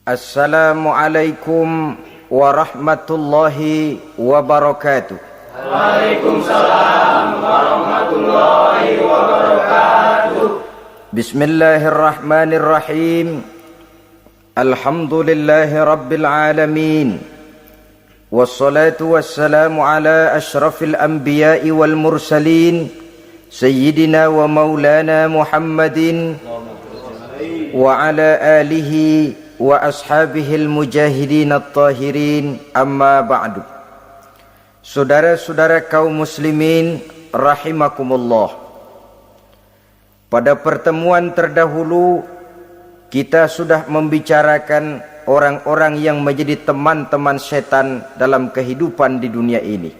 Assalamualaikum warahmatullahi wabarakatuh. Waalaikumsalam warahmatullahi wabarakatuh. Bismillahirrahmanirrahim. Alhamdulillahi rabbil alamin. Wassalatu wassalamu ala ashrafil anbiya'i wal mursalin, Sayyidina wa maulana Muhammadin wa ala alihi wa ashabihil mujahidin at-tahirin, amma ba'du. Saudara-saudara kaum muslimin rahimakumullah. Pada pertemuan terdahulu kita sudah membicarakan orang-orang yang menjadi teman-teman setan dalam kehidupan di dunia ini.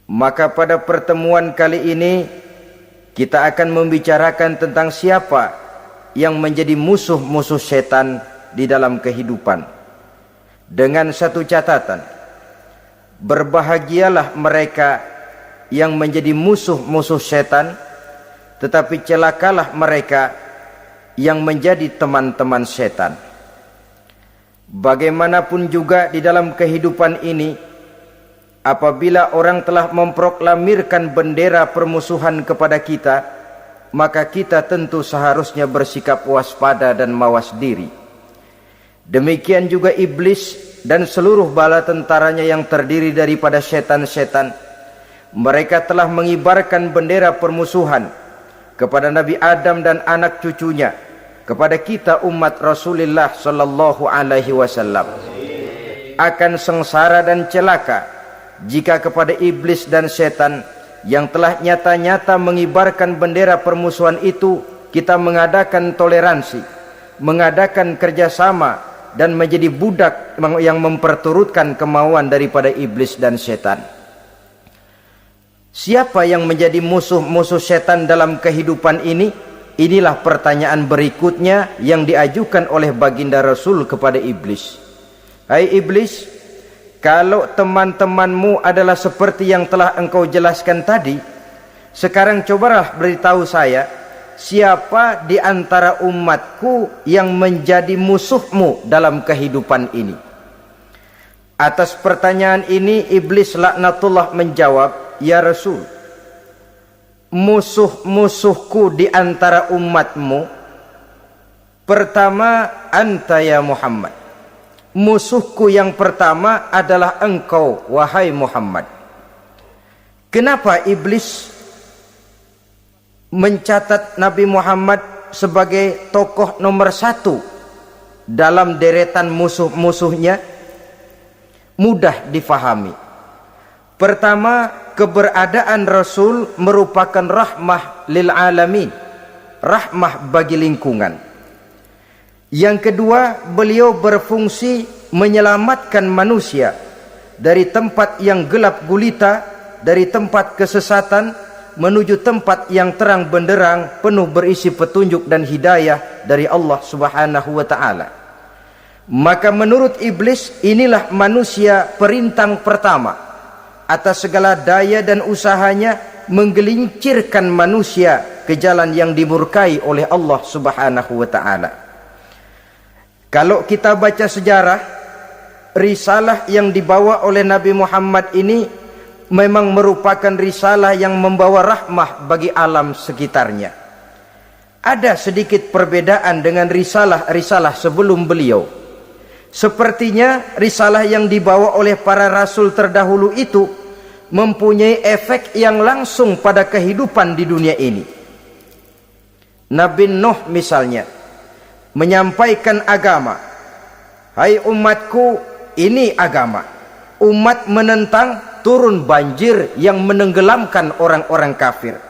Maka pada pertemuan kali ini kita akan membicarakan tentang siapa yang menjadi musuh-musuh setan di dalam kehidupan. Dengan satu catatan, berbahagialah mereka yang menjadi musuh-musuh setan, tetapi celakalah mereka yang menjadi teman-teman setan. Bagaimanapun juga di dalam kehidupan ini, apabila orang telah memproklamirkan bendera permusuhan kepada kita, maka kita tentu seharusnya bersikap waspada dan mawas diri. Demikian juga iblis dan seluruh bala tentaranya yang terdiri daripada setan-setan. Mereka telah mengibarkan bendera permusuhan kepada Nabi Adam dan anak cucunya, kepada kita umat Rasulullah sallallahu alaihi wasallam. Akan sengsara dan celaka jika kepada iblis dan setan yang telah nyata-nyata mengibarkan bendera permusuhan itu kita mengadakan toleransi, mengadakan kerjasama, dan menjadi budak yang memperturutkan kemauan daripada iblis dan setan. Siapa yang menjadi musuh-musuh setan dalam kehidupan ini? Inilah pertanyaan berikutnya yang diajukan oleh baginda Rasul kepada iblis. Hai iblis, kalau teman-temanmu adalah seperti yang telah engkau jelaskan tadi, sekarang cobalah beritahu saya, siapa di antara umatku yang menjadi musuhmu dalam kehidupan ini? Atas pertanyaan ini iblis laknatullah menjawab, ya Rasul, musuh-musuhku di antara umatmu, pertama anta ya Muhammad. Musuhku yang pertama adalah engkau, wahai Muhammad. Kenapa iblis mencatat Nabi Muhammad sebagai tokoh nomor satu dalam deretan musuh-musuhnya? Mudah difahami. Pertama, keberadaan Rasul merupakan rahmah lil alamin, rahmah bagi lingkungan. Yang kedua, beliau berfungsi menyelamatkan manusia dari tempat yang gelap gulita, dari tempat kesesatan menuju tempat yang terang benderang, penuh berisi petunjuk dan hidayah dari Allah Subhanahu wa taala. Maka menurut iblis, inilah manusia perintang pertama atas segala daya dan usahanya menggelincirkan manusia ke jalan yang dimurkai oleh Allah Subhanahu wa taala. Kalau kita baca sejarah, risalah yang dibawa oleh Nabi Muhammad ini memang merupakan risalah yang membawa rahmah bagi alam sekitarnya. Ada sedikit perbedaan dengan risalah-risalah sebelum beliau. Sepertinya risalah yang dibawa oleh para rasul terdahulu itu mempunyai efek yang langsung pada kehidupan di dunia ini. Nabi Nuh misalnya menyampaikan agama. Hai umatku, ini agama. Umat menentang, turun banjir yang menenggelamkan orang-orang kafir.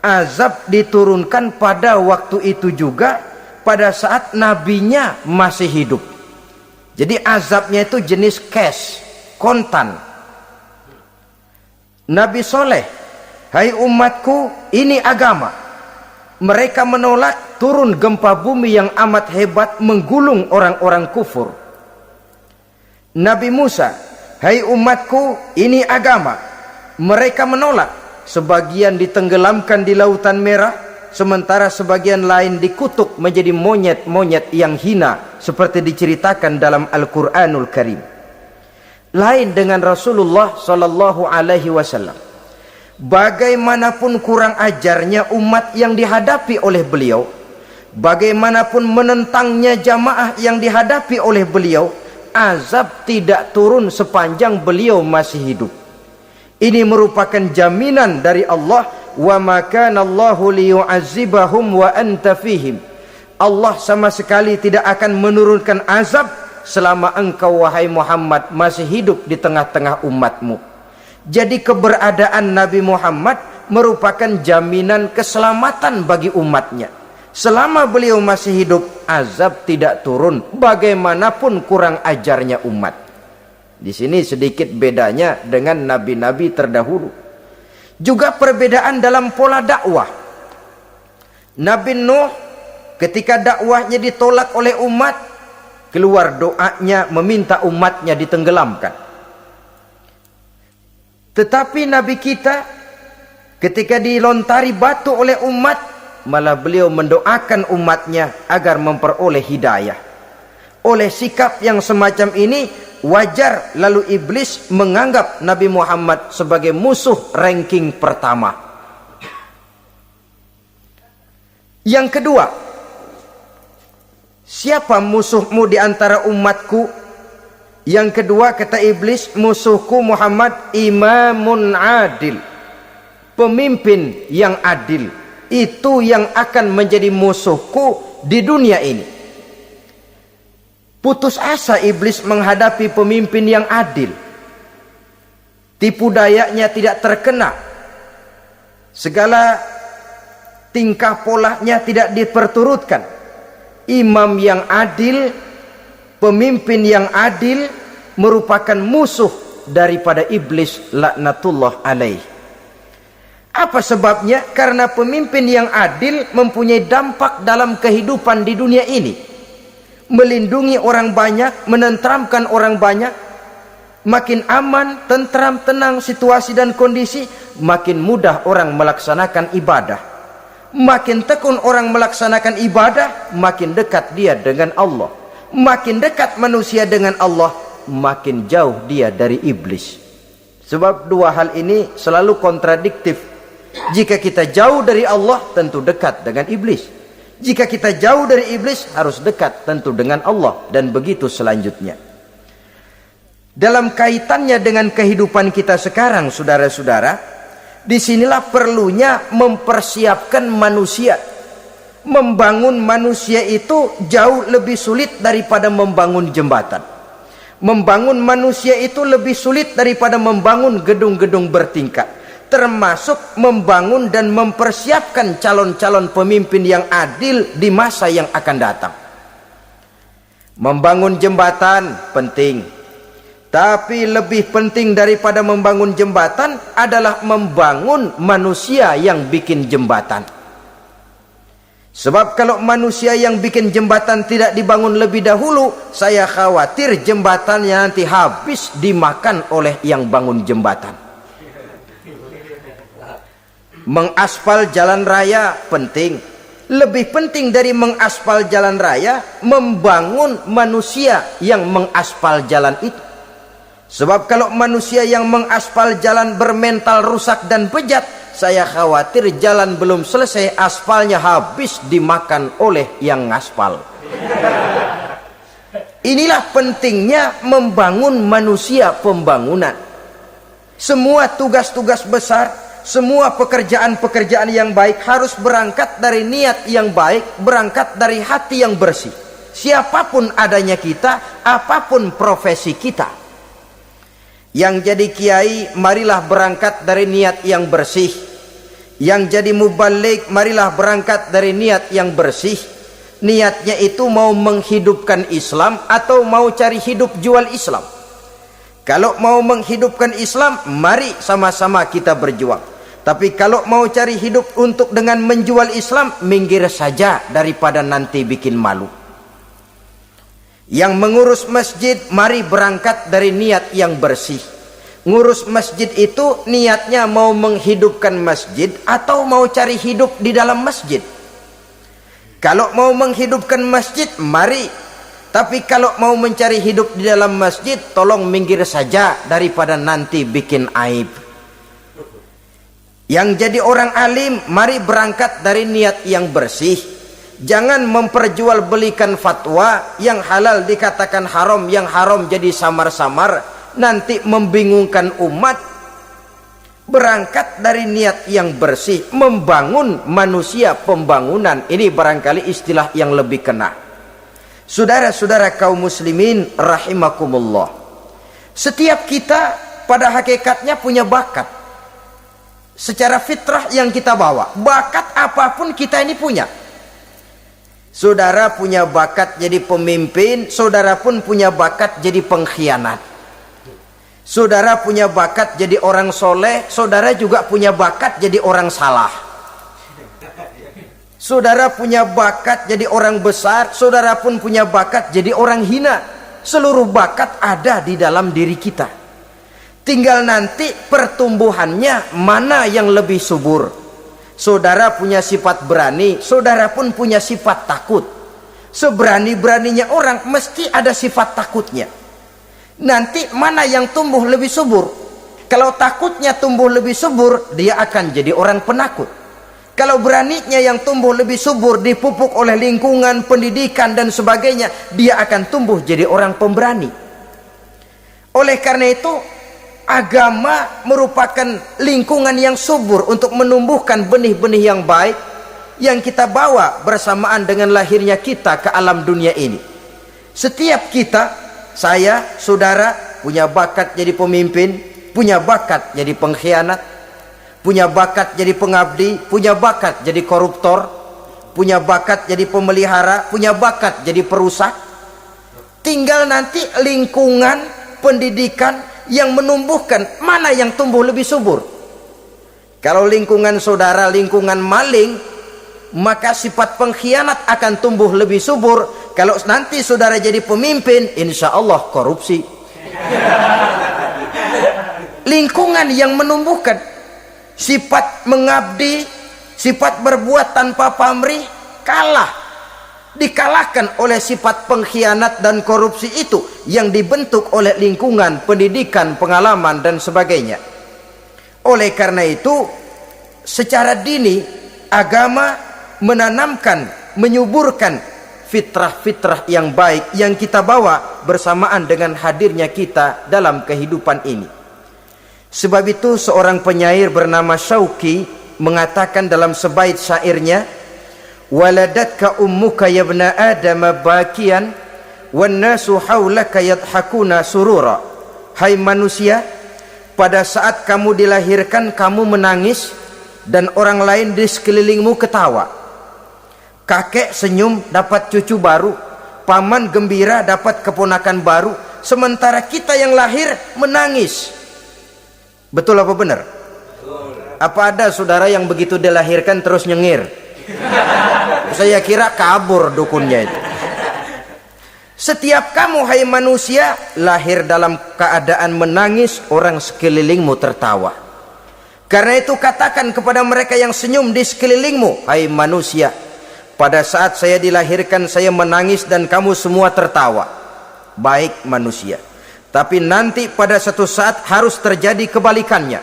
Azab diturunkan pada waktu itu juga, pada saat nabinya masih hidup. Jadi azabnya itu jenis cash, kontan. Nabi Soleh, hai umatku, ini agama. Mereka menolak, turun gempa bumi yang amat hebat menggulung orang-orang kufur. Nabi Musa, hai umatku, ini agama. Mereka menolak, sebagian ditenggelamkan di Lautan Merah, sementara sebagian lain dikutuk menjadi monyet-monyet yang hina seperti diceritakan dalam Al-Qur'anul Karim. Lain dengan Rasulullah sallallahu alaihi wasallam. Bagaimanapun kurang ajarnya umat yang dihadapi oleh beliau, bagaimanapun menentangnya jamaah yang dihadapi oleh beliau, azab tidak turun sepanjang beliau masih hidup. Ini merupakan jaminan dari Allah, wa ma kana Allahu liyu'azzibahum wa anta fihim. Allah sama sekali tidak akan menurunkan azab selama engkau wahai Muhammad masih hidup di tengah-tengah umatmu. Jadi keberadaan Nabi Muhammad merupakan jaminan keselamatan bagi umatnya. Selama beliau masih hidup, azab tidak turun bagaimanapun kurang ajarnya umat. Di sini sedikit bedanya dengan nabi-nabi terdahulu. Juga perbedaan dalam pola dakwah. Nabi Nuh ketika dakwahnya ditolak oleh umat, keluar doanya meminta umatnya ditenggelamkan. Tetapi Nabi kita ketika dilontari batu oleh umat, malah beliau mendoakan umatnya agar memperoleh hidayah. Oleh sikap yang semacam ini, wajar lalu iblis menganggap Nabi Muhammad sebagai musuh ranking pertama. Yang kedua, siapa musuhmu di antara umatku? Yang kedua kata iblis, musuhku Muhammad imamun adil, pemimpin yang adil. Itu yang akan menjadi musuhku di dunia ini. Putus asa iblis menghadapi pemimpin yang adil. Tipu dayanya tidak terkena. Segala tingkah polanya tidak diperturutkan. Imam yang adil, pemimpin yang adil merupakan musuh daripada iblis laknatullah alaih. Apa sebabnya? Karena pemimpin yang adil mempunyai dampak dalam kehidupan di dunia ini. Melindungi orang banyak, menenteramkan orang banyak. Makin aman, tentram, tenang situasi dan kondisi, makin mudah orang melaksanakan ibadah. Makin tekun orang melaksanakan ibadah, makin dekat dia dengan Allah. Makin dekat manusia dengan Allah, makin jauh dia dari iblis. Sebab dua hal ini selalu kontradiktif. Jika kita jauh dari Allah, tentu dekat dengan iblis. Jika kita jauh dari iblis, harus dekat tentu dengan Allah. Dan begitu selanjutnya. Dalam kaitannya dengan kehidupan kita sekarang, saudara-saudara, disinilah perlunya mempersiapkan manusia. Membangun manusia itu jauh lebih sulit daripada membangun jembatan. Membangun manusia itu lebih sulit daripada membangun gedung-gedung bertingkat. Termasuk membangun dan mempersiapkan calon-calon pemimpin yang adil di masa yang akan datang. Membangun jembatan penting, tapi lebih penting daripada membangun jembatan adalah membangun manusia yang bikin jembatan. Sebab kalau manusia yang bikin jembatan tidak dibangun lebih dahulu, saya khawatir jembatannya nanti habis dimakan oleh yang bangun jembatan. Mengaspal jalan raya penting. Lebih penting dari mengaspal jalan raya, membangun manusia yang mengaspal jalan itu. Sebab kalau manusia yang mengaspal jalan bermental rusak dan bejat, saya khawatir jalan belum selesai, aspalnya habis dimakan oleh yang ngaspal. Inilah pentingnya membangun manusia pembangunan. Semua tugas-tugas besar, semua pekerjaan-pekerjaan yang baik harus berangkat dari niat yang baik, berangkat dari hati yang bersih. Siapapun adanya kita, apapun profesi kita. Yang jadi kiai, marilah berangkat dari niat yang bersih. Yang jadi mubalik, marilah berangkat dari niat yang bersih. Niatnya itu mau menghidupkan Islam atau mau cari hidup jual Islam. Kalau mau menghidupkan Islam, mari sama-sama kita berjuang. Tapi kalau mau cari hidup untuk dengan menjual Islam, minggir saja daripada nanti bikin malu. Yang mengurus masjid, mari berangkat dari niat yang bersih. Ngurus masjid itu niatnya mau menghidupkan masjid atau mau cari hidup di dalam masjid. Kalau mau menghidupkan masjid, mari. Tapi kalau mau mencari hidup di dalam masjid, tolong minggir saja daripada nanti bikin aib. Yang jadi orang alim, mari berangkat dari niat yang bersih. Jangan memperjualbelikan fatwa, yang halal dikatakan haram, yang haram jadi samar-samar, nanti membingungkan umat. Berangkat dari niat yang bersih, membangun manusia, pembangunan. Ini barangkali istilah yang lebih kena. Saudara-saudara kaum muslimin rahimakumullah, setiap kita pada hakikatnya punya bakat. Secara fitrah yang kita bawa, bakat apapun kita ini punya. Saudara punya bakat jadi pemimpin, saudara pun punya bakat jadi pengkhianat. Saudara punya bakat jadi orang soleh, saudara juga punya bakat jadi orang salah. Saudara punya bakat jadi orang besar, saudara pun punya bakat jadi orang hina. Seluruh bakat ada di dalam diri kita. Tinggal nanti pertumbuhannya mana yang lebih subur. Saudara punya sifat berani, saudara pun punya sifat takut. Seberani-beraninya orang mesti ada sifat takutnya. Nanti mana yang tumbuh lebih subur? Kalau takutnya tumbuh lebih subur, dia akan jadi orang penakut. Kalau beraninya yang tumbuh lebih subur, dipupuk oleh lingkungan, pendidikan dan sebagainya, dia akan tumbuh jadi orang pemberani. Oleh karena itu, agama merupakan lingkungan yang subur untuk menumbuhkan benih-benih yang baik yang kita bawa bersamaan dengan lahirnya kita ke alam dunia ini. Setiap kita, saya, saudara, punya bakat jadi pemimpin, punya bakat jadi pengkhianat, punya bakat jadi pengabdi, punya bakat jadi koruptor, punya bakat jadi pemelihara, punya bakat jadi perusak. Tinggal nanti lingkungan pendidikan yang menumbuhkan mana yang tumbuh lebih subur. Kalau lingkungan saudara lingkungan maling, maka sifat pengkhianat akan tumbuh lebih subur. Kalau nanti saudara jadi pemimpin, insya Allah korupsi. Lingkungan yang menumbuhkan sifat mengabdi, sifat berbuat tanpa pamrih, kalah. Dikalahkan oleh sifat pengkhianat dan korupsi itu yang dibentuk oleh lingkungan, pendidikan, pengalaman dan sebagainya. Oleh karena itu, secara dini agama menanamkan, menyuburkan fitrah-fitrah yang baik yang kita bawa bersamaan dengan hadirnya kita dalam kehidupan ini. Sebab itu seorang penyair bernama Syauqi mengatakan dalam sebaik syairnya, waladatka ummuka ya ibna adam bakian wan nasu haulaka yadhakuna surura. Hai manusia, pada saat kamu dilahirkan kamu menangis dan orang lain di sekelilingmu ketawa. Kakek senyum dapat cucu baru, paman gembira dapat keponakan baru, sementara kita yang lahir menangis. Betul apa benar? Apa ada saudara yang begitu dilahirkan terus nyengir? Saya kira kabur dukunnya itu. Setiap kamu hai manusia lahir dalam keadaan menangis, orang sekelilingmu tertawa. Karena itu katakan kepada mereka yang senyum di sekelilingmu, hai manusia, pada saat saya dilahirkan saya menangis dan kamu semua tertawa. Baik manusia, tapi nanti pada satu saat harus terjadi kebalikannya.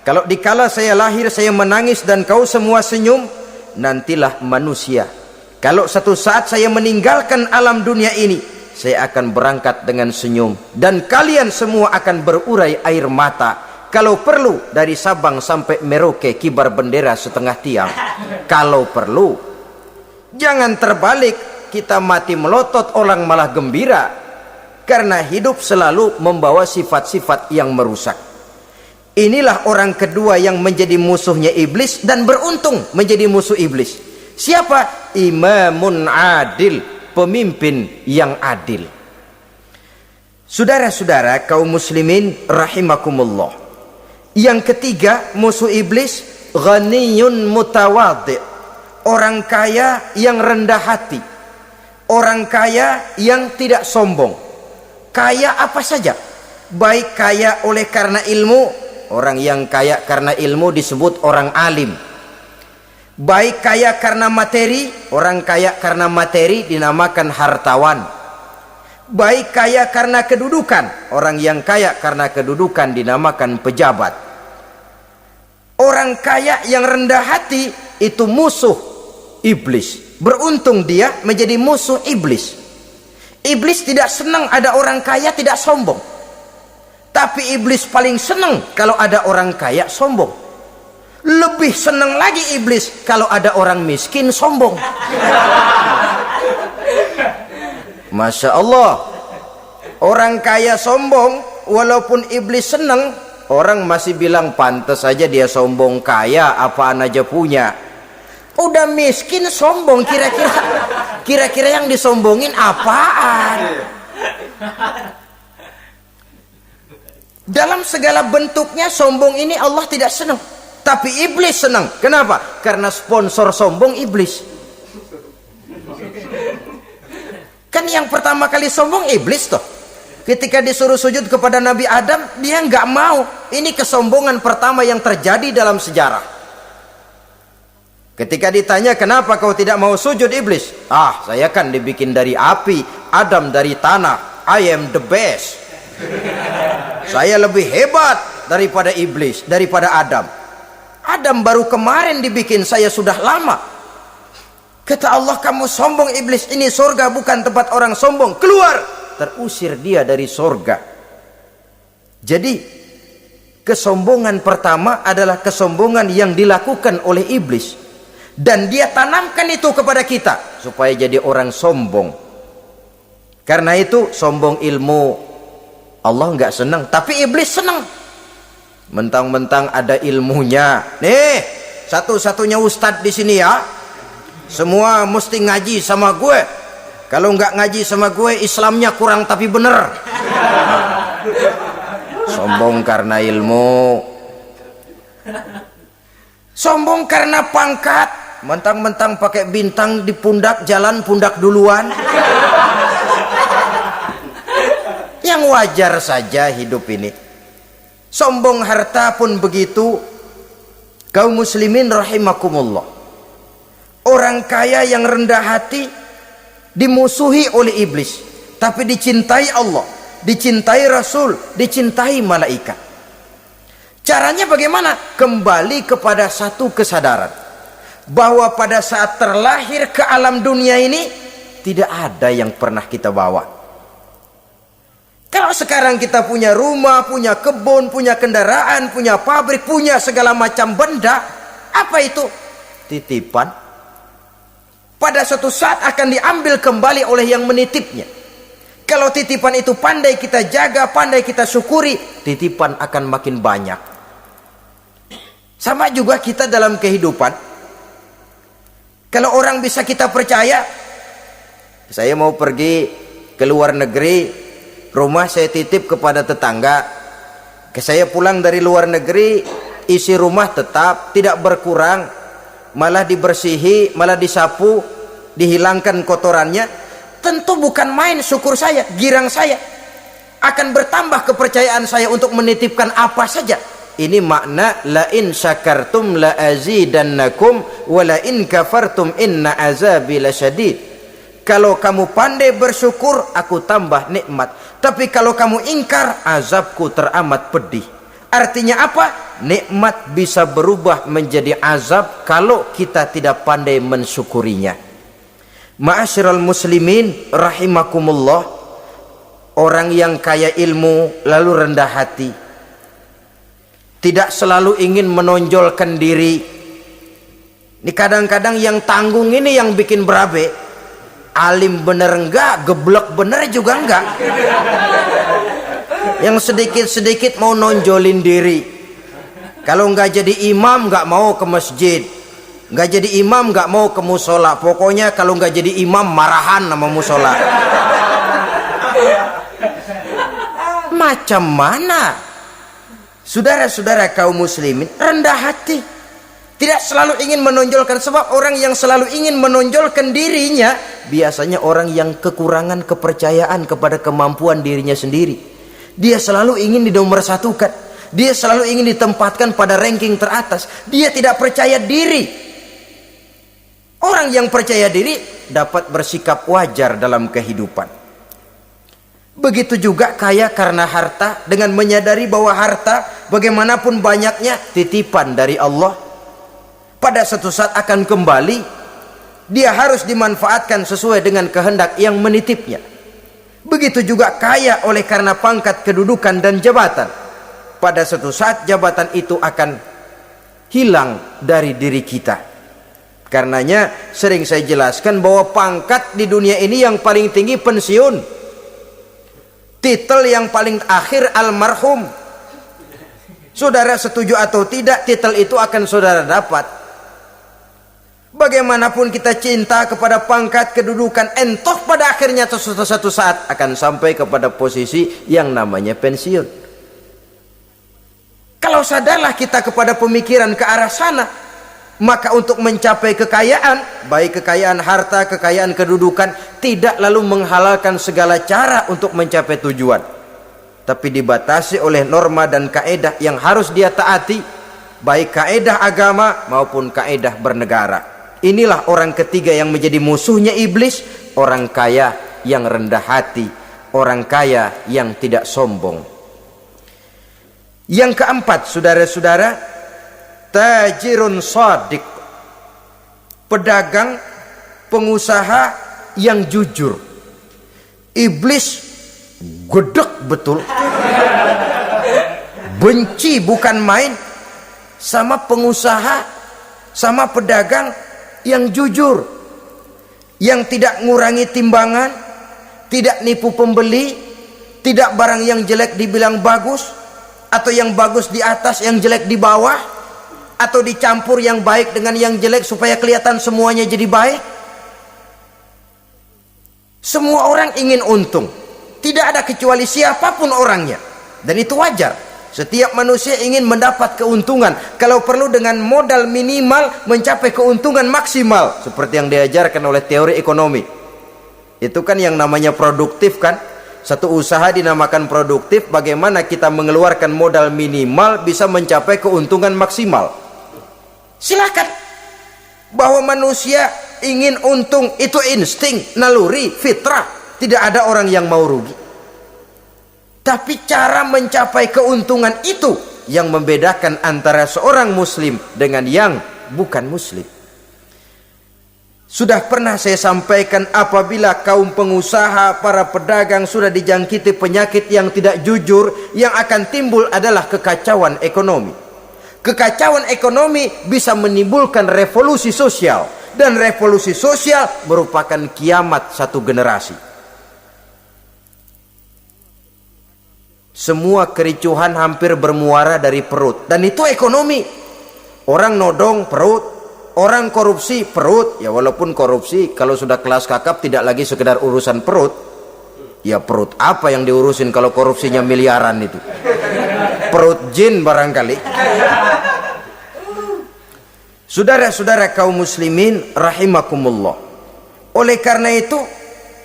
Kalau dikala saya lahir saya menangis dan kau semua senyum, nantilah manusia, kalau satu saat saya meninggalkan alam dunia ini, saya akan berangkat dengan senyum dan kalian semua akan berurai air mata. Kalau perlu dari Sabang sampai Merauke kibar bendera setengah tiang. Kalau perlu, jangan terbalik, kita mati melotot orang malah gembira, karena hidup selalu membawa sifat-sifat yang merusak. Inilah orang kedua yang menjadi musuhnya iblis dan beruntung menjadi musuh iblis. Siapa? Imamun adil, pemimpin yang adil. Saudara-saudara kaum muslimin rahimakumullah. Yang ketiga musuh iblis, ghaniyun mutawadhi, orang kaya yang rendah hati, orang kaya yang tidak sombong. Kaya apa saja, baik kaya oleh karena ilmu, orang yang kaya karena ilmu disebut orang alim. Baik kaya karena materi, orang kaya karena materi dinamakan hartawan. Baik kaya karena kedudukan, orang yang kaya karena kedudukan dinamakan pejabat. Orang kaya yang rendah hati itu musuh iblis. Beruntung dia menjadi musuh iblis. Iblis tidak senang ada orang kaya tidak sombong. Tapi iblis paling senang kalau ada orang kaya sombong. Lebih senang lagi iblis kalau ada orang miskin sombong. Masya Allah. Orang kaya sombong, walaupun iblis senang, orang masih bilang pantas saja dia sombong, kaya apaan aja punya. Udah miskin sombong, kira-kira yang disombongin apaan? Dalam segala bentuknya sombong ini Allah tidak senang. Tapi iblis senang. Kenapa? Karena sponsor sombong iblis. Kan yang pertama kali sombong iblis toh. Ketika disuruh sujud kepada Nabi Adam, dia nggak mau. Ini kesombongan pertama yang terjadi dalam sejarah. Ketika ditanya kenapa kau tidak mau sujud iblis? Ah, saya kan dibikin dari api, Adam dari tanah. I am the best. Saya lebih hebat daripada iblis, daripada Adam. Adam baru kemarin dibikin, saya sudah lama. Kata Allah, kamu sombong iblis, ini surga bukan tempat orang sombong, keluar. Terusir dia dari surga. Jadi kesombongan pertama adalah kesombongan yang dilakukan oleh iblis, dan dia tanamkan itu kepada kita supaya jadi orang sombong. Karena itu sombong ilmu Allah nggak senang, tapi iblis senang. Mentang-mentang ada ilmunya. Nih, satu-satunya ustadz di sini ya. Semua mesti ngaji sama gue. Kalau nggak ngaji sama gue, Islamnya kurang tapi bener. Sombong karena ilmu. Sombong karena pangkat. Mentang-mentang pakai bintang di pundak, jalan pundak duluan. Yang wajar saja hidup ini. Sombong harta pun begitu. Kaum muslimin rahimakumullah. Orang kaya yang rendah hati dimusuhi oleh iblis, tapi dicintai Allah, dicintai Rasul, dicintai malaikat. Caranya bagaimana? Kembali kepada satu kesadaran bahwa pada saat terlahir ke alam dunia ini tidak ada yang pernah kita bawa. Kalau sekarang kita punya rumah, punya kebun, punya kendaraan, punya pabrik, punya segala macam benda, apa itu? Titipan. Pada suatu saat akan diambil kembali oleh yang menitipnya. Kalau titipan itu pandai kita jaga, pandai kita syukuri, titipan akan makin banyak. Sama juga kita dalam kehidupan. Kalau orang bisa kita percaya, saya mau pergi ke luar negeri, rumah saya titip kepada tetangga. Saya pulang dari luar negeri, isi rumah tetap tidak berkurang, malah dibersihi, malah disapu, dihilangkan kotorannya. Tentu bukan main syukur saya, girang saya. Akan bertambah kepercayaan saya untuk menitipkan apa saja. Ini makna la in syakartum la azidannakum wa la in kafartum inna azabi lasyadid. Kalau kamu pandai bersyukur, aku tambah nikmat. Tapi kalau kamu ingkar, azabku teramat pedih. Artinya apa? Nikmat bisa berubah menjadi azab kalau kita tidak pandai mensyukurinya. Ma'asyiral muslimin rahimakumullah. Orang yang kaya ilmu lalu rendah hati, tidak selalu ingin menonjolkan diri. Ini kadang-kadang yang tanggung ini yang bikin berabe. Alim bener enggak, geblek bener juga enggak. Yang sedikit-sedikit mau nonjolin diri. Kalau enggak jadi imam enggak mau ke masjid, enggak jadi imam enggak mau ke musola. Pokoknya kalau enggak jadi imam marahan sama musola. Macam mana? Saudara-saudara kaum muslimin, rendah hati. Tidak selalu ingin menonjolkan, sebab orang yang selalu ingin menonjolkan dirinya biasanya orang yang kekurangan kepercayaan kepada kemampuan dirinya sendiri. Dia selalu ingin dinomorsatukan. Dia selalu ingin ditempatkan pada ranking teratas. Dia tidak percaya diri. Orang yang percaya diri dapat bersikap wajar dalam kehidupan. Begitu juga kaya karena harta, dengan menyadari bahwa harta bagaimanapun banyaknya titipan dari Allah, pada suatu saat akan kembali. Dia harus dimanfaatkan sesuai dengan kehendak yang menitipnya. Begitu juga kaya oleh karena pangkat, kedudukan dan jabatan. Pada suatu saat jabatan itu akan hilang dari diri kita. Karenanya sering saya jelaskan bahwa pangkat di dunia ini yang paling tinggi pensiun. Titel yang paling akhir almarhum. Saudara setuju atau tidak, titel itu akan saudara dapat. Bagaimanapun kita cinta kepada pangkat, kedudukan, entoh pada akhirnya suatu saat akan sampai kepada posisi yang namanya pensiun. Kalau sadarlah kita kepada pemikiran ke arah sana, maka untuk mencapai kekayaan, baik kekayaan harta, kekayaan kedudukan, tidak lalu menghalalkan segala cara untuk mencapai tujuan, tapi dibatasi oleh norma dan kaedah yang harus dia taati, baik kaedah agama maupun kaedah bernegara. Inilah orang ketiga yang menjadi musuhnya iblis, orang kaya yang rendah hati, orang kaya yang tidak sombong. Yang keempat, saudara-saudara, tajirun shadiq, pedagang, pengusaha yang jujur. Iblis gedek betul, benci bukan main sama pengusaha, sama pedagang yang jujur, yang tidak ngurangi timbangan, tidak nipu pembeli, tidak barang yang jelek dibilang bagus, atau yang bagus di atas yang jelek di bawah, atau dicampur yang baik dengan yang jelek supaya kelihatan semuanya jadi baik. Semua orang ingin untung, tidak ada kecuali siapapun orangnya, dan itu wajar. Setiap manusia ingin mendapat keuntungan, kalau perlu dengan modal minimal mencapai keuntungan maksimal, seperti yang diajarkan oleh teori ekonomi. Itu kan yang namanya produktif kan. Satu usaha dinamakan produktif, bagaimana kita mengeluarkan modal minimal bisa mencapai keuntungan maksimal. Silakan. Bahwa manusia ingin untung itu insting, naluri, fitrah. Tidak ada orang yang mau rugi. Tapi cara mencapai keuntungan itu yang membedakan antara seorang muslim dengan yang bukan muslim. Sudah pernah saya sampaikan, apabila kaum pengusaha, para pedagang sudah dijangkiti penyakit yang tidak jujur, yang akan timbul adalah kekacauan ekonomi. Kekacauan ekonomi bisa menimbulkan revolusi sosial, dan revolusi sosial merupakan kiamat satu generasi. Semua kericuhan hampir bermuara dari perut, dan itu ekonomi. Orang nodong perut, orang korupsi perut. Ya walaupun korupsi kalau sudah kelas kakap tidak lagi sekedar urusan perut. Ya perut apa yang diurusin kalau korupsinya miliaran itu? Perut jin barangkali. Saudara-saudara kaum muslimin rahimakumullah. Oleh karena itu,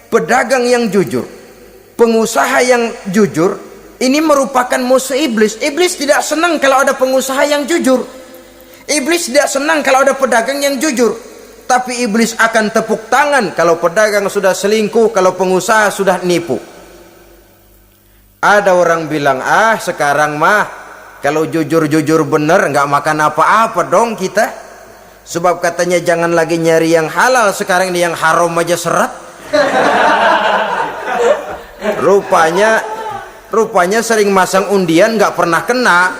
pedagang yang jujur, pengusaha yang jujur, ini merupakan musuh iblis. Iblis tidak senang kalau ada pengusaha yang jujur. Iblis tidak senang kalau ada pedagang yang jujur. Tapi iblis akan tepuk tangan kalau pedagang sudah selingkuh, kalau pengusaha sudah nipu. Ada orang bilang, sekarang mah kalau jujur-jujur bener nggak makan apa-apa dong kita. Sebab katanya jangan lagi nyari yang halal, sekarang ini yang haram aja seret. Rupanya sering masang undian nggak pernah kena.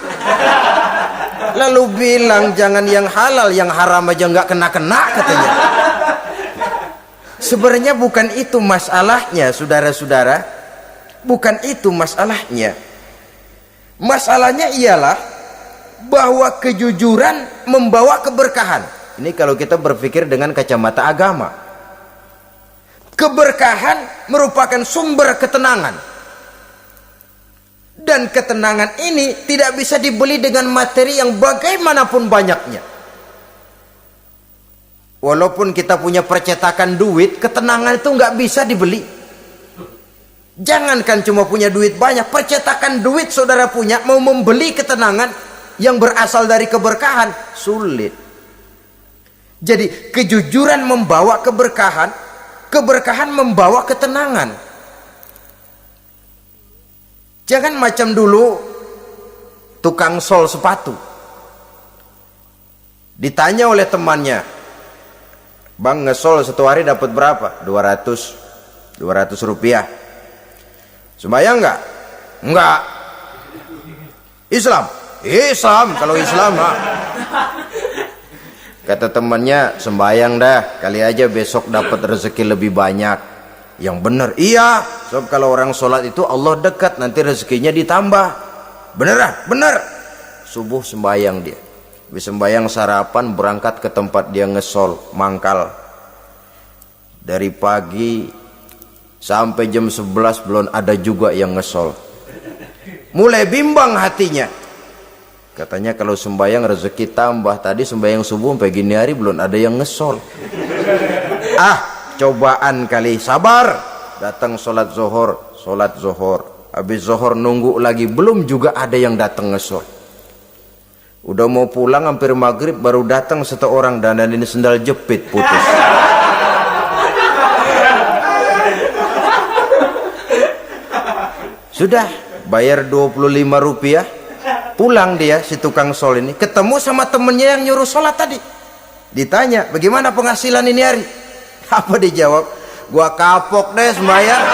Lalu bilang jangan yang halal, yang haram aja nggak kena-kena katanya. Sebenarnya bukan itu masalahnya, saudara-saudara. Bukan itu masalahnya. Masalahnya ialah bahwa kejujuran membawa keberkahan. Ini kalau kita berpikir dengan kacamata agama. Keberkahan merupakan sumber ketenangan. Dan ketenangan ini tidak bisa dibeli dengan materi yang bagaimanapun banyaknya. Walaupun kita punya percetakan duit, ketenangan itu nggak bisa dibeli. Jangankan cuma punya duit banyak, percetakan duit saudara punya, mau membeli ketenangan yang berasal dari keberkahan, sulit. Jadi kejujuran membawa keberkahan, keberkahan membawa ketenangan. Jangan macam dulu tukang sol sepatu. Ditanya oleh temannya, "Bang, ngesol satu hari dapat berapa?" 200 rupiah. Sembayang enggak? Enggak. Islam? Islam, kalau Islam mah. Kata temannya, "Sembayang dah, kali aja besok dapat rezeki lebih banyak." Yang benar, iya. Sebab kalau orang sholat itu Allah dekat, nanti rezekinya ditambah. Beneran? Bener. Subuh sembayang dia. Habis sembayang sarapan, berangkat ke tempat dia ngesol, mangkal. Dari pagi sampai jam 11 belum ada juga yang ngesol. Mulai bimbang hatinya. Katanya kalau sembayang rezeki tambah. Tadi sembayang subuh sampai gini hari belum ada yang ngesol. Cobaan kali, sabar. Datang sholat zohor. Habis zohor nunggu lagi, belum juga ada yang datang ngesol. Udah mau pulang hampir maghrib, baru datang satu orang dandanin sendal jepit putus. Sudah bayar 25 rupiah, pulang dia si tukang sol ini, ketemu sama temennya yang nyuruh sholat tadi. Ditanya, "Bagaimana penghasilan ini hari?" Apa dijawab? "Gua kapok deh sembahyang."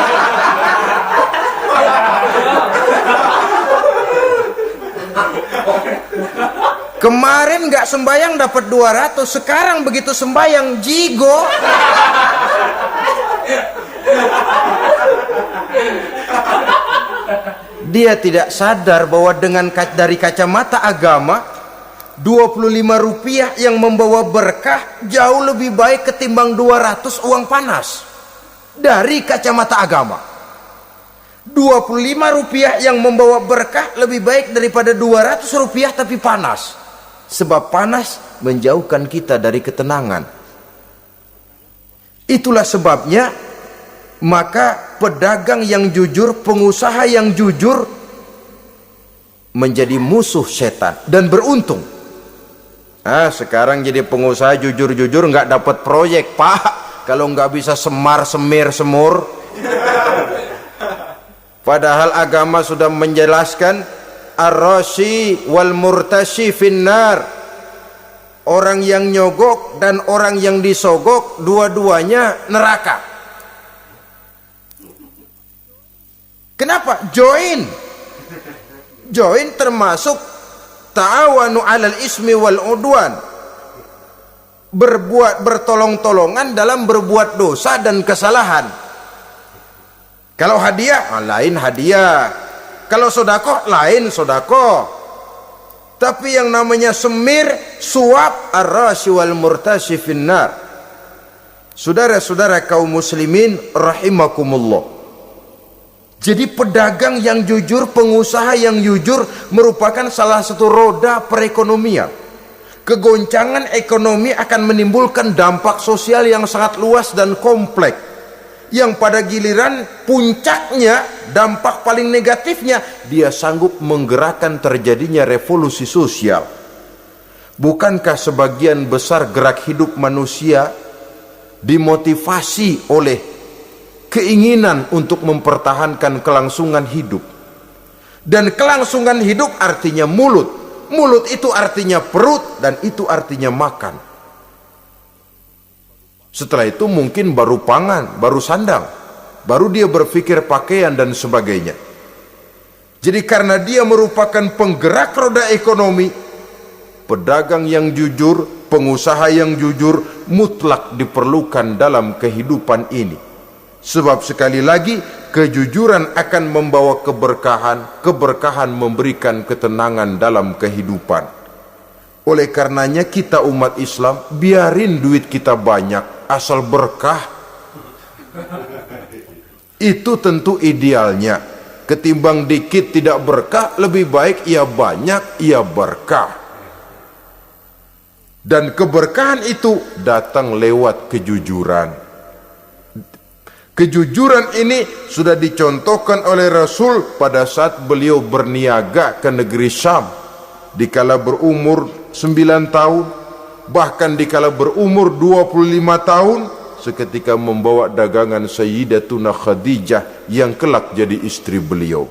Kemarin nggak sembahyang dapat 200, sekarang begitu sembahyang jigo. Dia tidak sadar bahwa dengan dari kacamata agama, 25 rupiah yang membawa berkah jauh lebih baik ketimbang 200 uang panas. Dari kacamata agama, 25 rupiah yang membawa berkah lebih baik daripada 200 rupiah tapi panas. Sebab panas menjauhkan kita dari ketenangan. Itulah sebabnya maka pedagang yang jujur, pengusaha yang jujur menjadi musuh setan dan beruntung. Sekarang jadi pengusaha jujur-jujur nggak dapat proyek, Pak. Kalau nggak bisa semir semur. Padahal agama sudah menjelaskan ar-rashi wal murtashi finnar. Orang yang nyogok dan orang yang disogok dua-duanya neraka. Kenapa? Join termasuk ta'awanu 'alal ismi wal udwan. Bertolong-tolongan dalam berbuat dosa dan kesalahan. Kalau hadiah, lain hadiah. Kalau sedekah, lain sedekah. Tapi yang namanya semir, suap, ar-rashi wal murtashi finnar. Saudara-saudara kaum muslimin rahimakumullah. Jadi pedagang yang jujur, pengusaha yang jujur merupakan salah satu roda perekonomian. Kegoncangan ekonomi akan menimbulkan dampak sosial yang sangat luas dan kompleks. Yang pada giliran puncaknya, dampak paling negatifnya, dia sanggup menggerakkan terjadinya revolusi sosial. Bukankah sebagian besar gerak hidup manusia dimotivasi oleh keinginan untuk mempertahankan kelangsungan hidup? Dan kelangsungan hidup artinya mulut. Mulut itu artinya perut, dan itu artinya makan. Setelah itu mungkin baru pangan, baru sandang, baru dia berpikir pakaian dan sebagainya. Jadi karena dia merupakan penggerak roda ekonomi, pedagang yang jujur, pengusaha yang jujur mutlak diperlukan dalam kehidupan ini. Sebab sekali lagi, kejujuran akan membawa keberkahan, keberkahan memberikan ketenangan dalam kehidupan. Oleh karenanya kita umat Islam, biarin duit kita banyak, asal berkah. Itu tentu idealnya. Ketimbang dikit tidak berkah, lebih baik ia banyak, ia berkah. Dan keberkahan itu datang lewat kejujuran. Kejujuran ini sudah dicontohkan oleh Rasul pada saat beliau berniaga ke negeri Syam dikala berumur 9 tahun, bahkan dikala berumur 25 tahun seketika membawa dagangan Sayyidatuna Khadijah yang kelak jadi istri beliau.